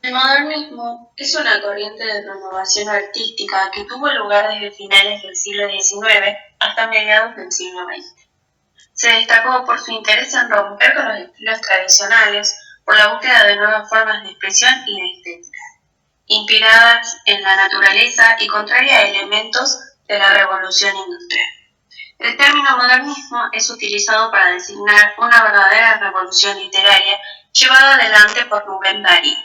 El modernismo es una corriente de renovación artística que tuvo lugar desde finales del siglo XIX hasta mediados del siglo XX. Se destacó por su interés en romper con los estilos tradicionales, por la búsqueda de nuevas formas de expresión y de estética, inspiradas en la naturaleza y contraria a elementos de la revolución industrial. El término modernismo es utilizado para designar una verdadera revolución literaria llevada adelante por Rubén Darío.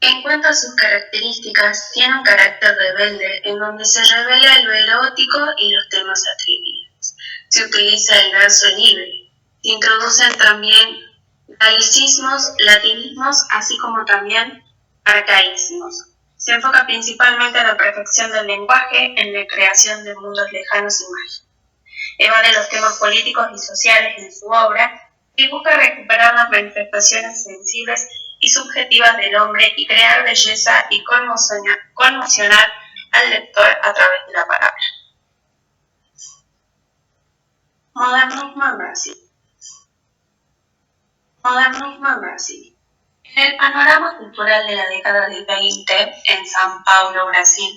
En cuanto a sus características, tiene un carácter rebelde en donde se revela lo erótico y los temas atrevidos. Se utiliza el verso libre. Se introducen también galicismos, latinismos, así como también arcaísmos. Se enfoca principalmente en la perfección del lenguaje, en la creación de mundos lejanos y mágicos. Evade los temas políticos y sociales en su obra y busca recuperar las manifestaciones sensibles y subjetivas del hombre y crear belleza y conmocionar al lector a través de la palabra. Modernismo en Brasil. Modernismo en Brasil. En el panorama cultural de la década del 20 en São Paulo, Brasil,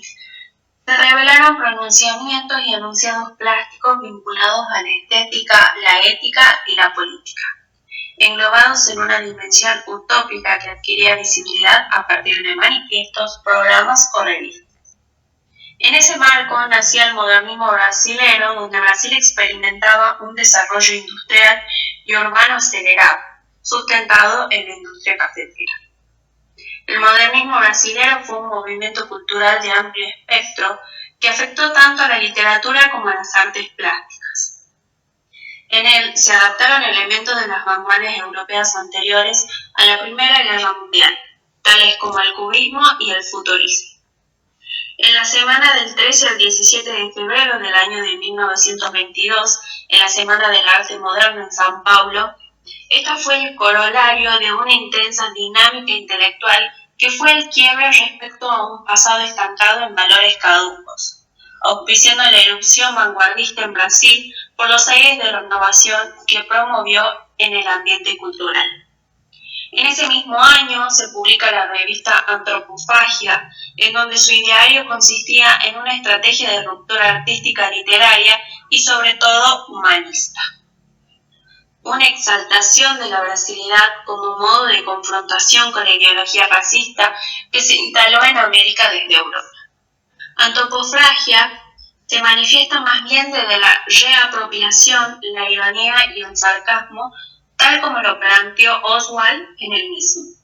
se revelaron pronunciamientos y enunciados plásticos vinculados a la estética, la ética y la política, englobados en una dimensión utópica que adquiría visibilidad a partir de manifiestos, programas o revistas. En ese marco nacía el modernismo brasilero, donde Brasil experimentaba un desarrollo industrial y urbano acelerado, sustentado en la industria cafetera. El modernismo brasilero fue un movimiento cultural de amplio espectro que afectó tanto a la literatura como a las artes plásticas. En él se adaptaron elementos de las vanguardias europeas anteriores a la Primera Guerra Mundial, tales como el cubismo y el futurismo. En la semana del 13 al 17 de febrero del año de 1922, en la Semana del Arte Moderno en São Paulo, esta fue el corolario de una intensa dinámica intelectual que fue el quiebre respecto a un pasado estancado en valores caducos, auspiciando la erupción vanguardista en Brasil por los aires de renovación que promovió en el ambiente cultural. En ese mismo año se publica la revista Antropofagia, en donde su ideario consistía en una estrategia de ruptura artística literaria y sobre todo humanista. Una exaltación de la brasilidad como modo de confrontación con la ideología racista que se instaló en América desde Europa. Antropofagia se manifiesta más bien desde la reapropiación, la ironía y el sarcasmo, tal como lo planteó Oswald en el mismo.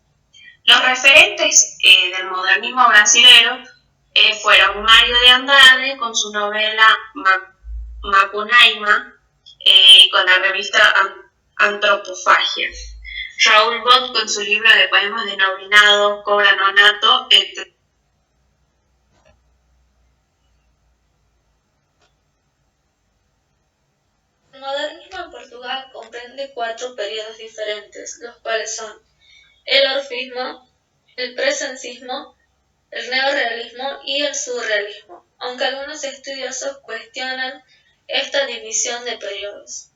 Los referentes del modernismo brasilero fueron Mário de Andrade con su novela Macunaíma, con la revista Antropofagia, Raúl Bot con su libro de poemas denominado Cobra Nonato, etc. El modernismo en Portugal comprende 4 periodos diferentes, los cuales son el orfismo, el presencismo, el neorrealismo y el surrealismo, aunque algunos estudiosos cuestionan esta división de periodos.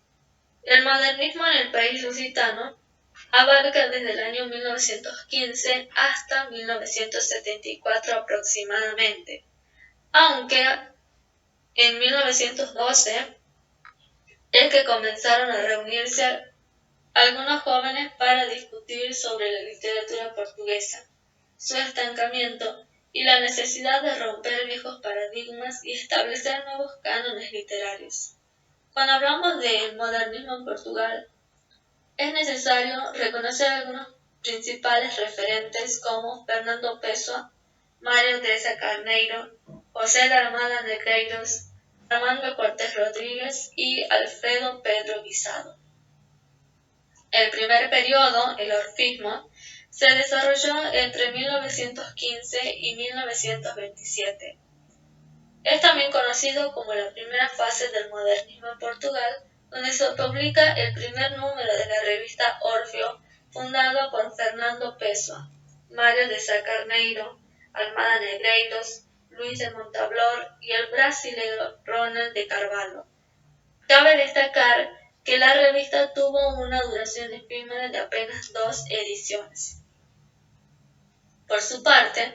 El modernismo en el país lusitano abarca desde el año 1915 hasta 1974 aproximadamente, aunque en 1912 es que comenzaron a reunirse algunos jóvenes para discutir sobre la literatura portuguesa, su estancamiento y la necesidad de romper viejos paradigmas y establecer nuevos cánones literarios. Cuando hablamos del modernismo en Portugal, es necesario reconocer algunos principales referentes como Fernando Pessoa, Mário Teresa Carneiro, José de Almada Negreiros, Armando Cortés Rodríguez y Alfredo Pedro Guisado. El primer periodo, el orfismo, se desarrolló entre 1915 y 1927. Es también conocido como la primera fase del modernismo en Portugal, donde se publica el primer número de la revista Orfeo, fundado por Fernando Pessoa, Mário de Sá Carneiro, Almada Negreiros, Luís de Montablor y el brasileño Ronald de Carvalho. Cabe destacar que que la revista tuvo una duración efímera de apenas 2 ediciones. Por su parte,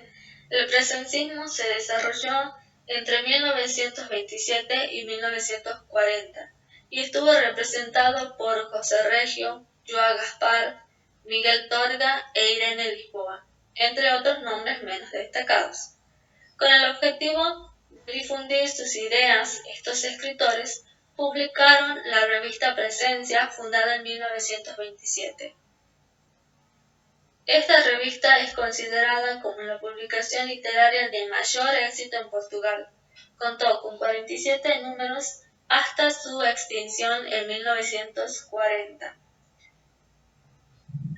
el presencismo se desarrolló entre 1927 y 1940 y estuvo representado por José Reggio, João Gaspar, Miguel Torga e Irene Lisboa, entre otros nombres menos destacados. Con el objetivo de difundir sus ideas, estos escritores publicaron la revista Presencia, fundada en 1927. Esta revista es considerada como la publicación literaria de mayor éxito en Portugal. Contó con 47 números hasta su extinción en 1940.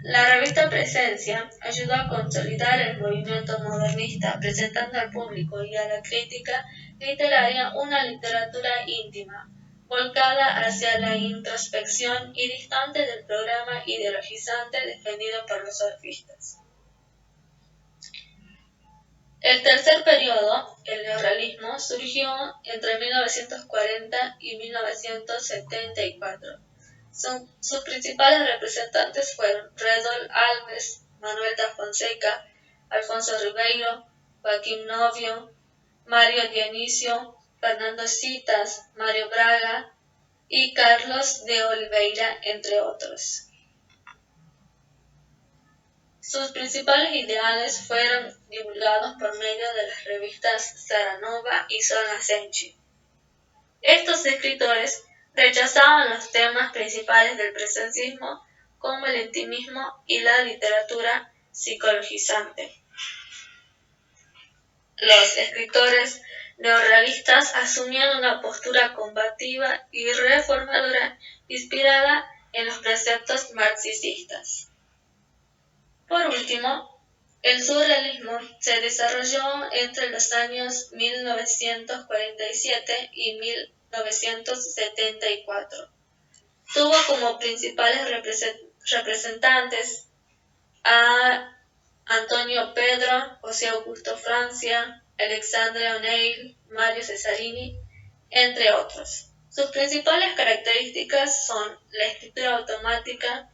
La revista Presencia ayudó a consolidar el movimiento modernista, presentando al público y a la crítica literaria una literatura íntima, volcada hacia la introspección y distante del programa ideologizante defendido por los sofistas. El tercer periodo, el neorrealismo, surgió entre 1940 y 1974. Sus principales representantes fueron Redol Alves, Manuel da Fonseca, Alfonso Ribeiro, Joaquim Novio, Mário Dionísio, Fernando Citas, Mário Braga y Carlos de Oliveira, entre otros. Sus principales ideales fueron divulgados por medio de las revistas Saranova y Sol Nascente. Estos escritores rechazaban los temas principales del presencismo, como el intimismo y la literatura psicologizante. Los escritores neorrealistas asumían una postura combativa y reformadora inspirada en los preceptos marxistas. Por último, el surrealismo se desarrolló entre los años 1947 y 1974. Tuvo como principales representantes a Antonio Pedro, José Augusto Francia, Alexandre O'Neill, Mario Cesarini, entre otros. Sus principales características son la escritura automática,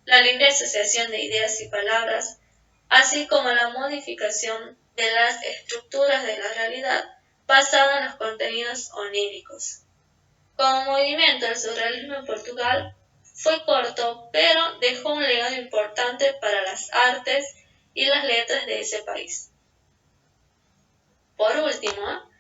la libre asociación de ideas y palabras, así como la modificación de las estructuras de la realidad basada en los contenidos oníricos. Como movimiento, el surrealismo en Portugal fue corto, pero dejó un legado importante para las artes y las letras de ese país. Por último,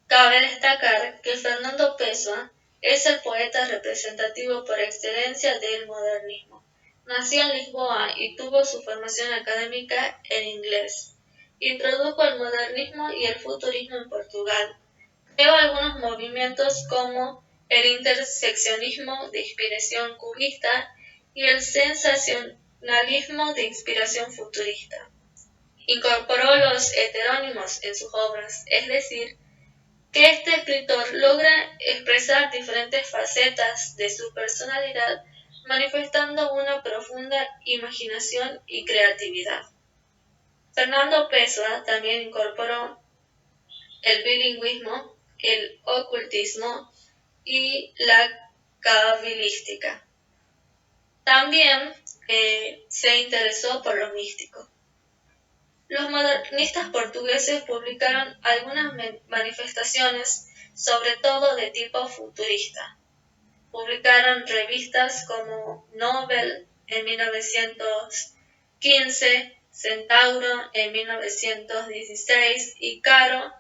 cabe destacar que Fernando Pessoa es el poeta representativo por excelencia del modernismo. Nació en Lisboa y tuvo su formación académica en inglés. Introdujo el modernismo y el futurismo en Portugal. Creó algunos movimientos como el interseccionismo de inspiración cubista y el sensacionalismo de inspiración futurista. Incorporó los heterónimos en sus obras, es decir, que este escritor logra expresar diferentes facetas de su personalidad, manifestando una profunda imaginación y creatividad. Fernando Pessoa también incorporó el bilingüismo, el ocultismo y la cabalística. También se interesó por lo místico. Los modernistas portugueses publicaron algunas manifestaciones, sobre todo de tipo futurista. Publicaron revistas como Nobel en 1915, Centauro en 1916 y Caro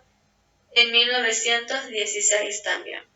en 1916 también.